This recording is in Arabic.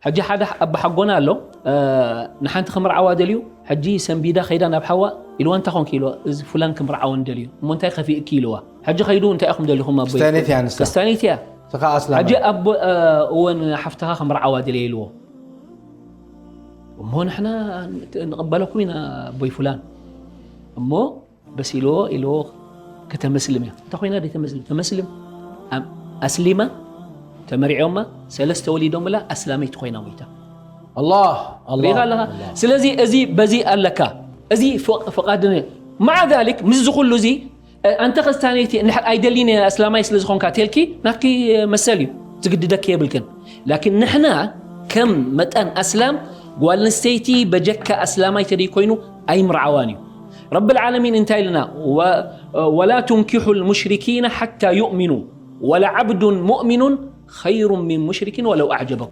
حجي حدا أب حقنا له نحن تخمر عوادليو حجي سنبيدا خيدان أب حوا إلو أنت خون كيلو فلان كمر عوان دليو مونتاي خفي كيلو حجي خيدون أنت أخم دليو هم استانيت يعني استانيت يا سقا أسلام حجي أب وين حفتها خمر عوادلي له ومو نحن نقبله كوينا بوي فلان أمو بس إلو كتمسلم تخوينا دي تمسلم أسلمة تمرع يومه سلست وليدهم لا أسلامي تخوينا ويتا الله سلازي أزي بزي ألكا أزي فقادني مع ذلك مزقول له زي أنت خستانيتي إن أيدليني أسلامي سلزخون كاتلكي نحكي مسالي تقددك يبلكن لكن نحنا كم متأن أسلام والنستيتي بجك أسلامي تدي كوينو أي مرعواني رب العالمين انتهي لنا ولا تنكحوا المشركين حتى يؤمنوا ولعبد مؤمن خير من مشرك ولو أعجبكم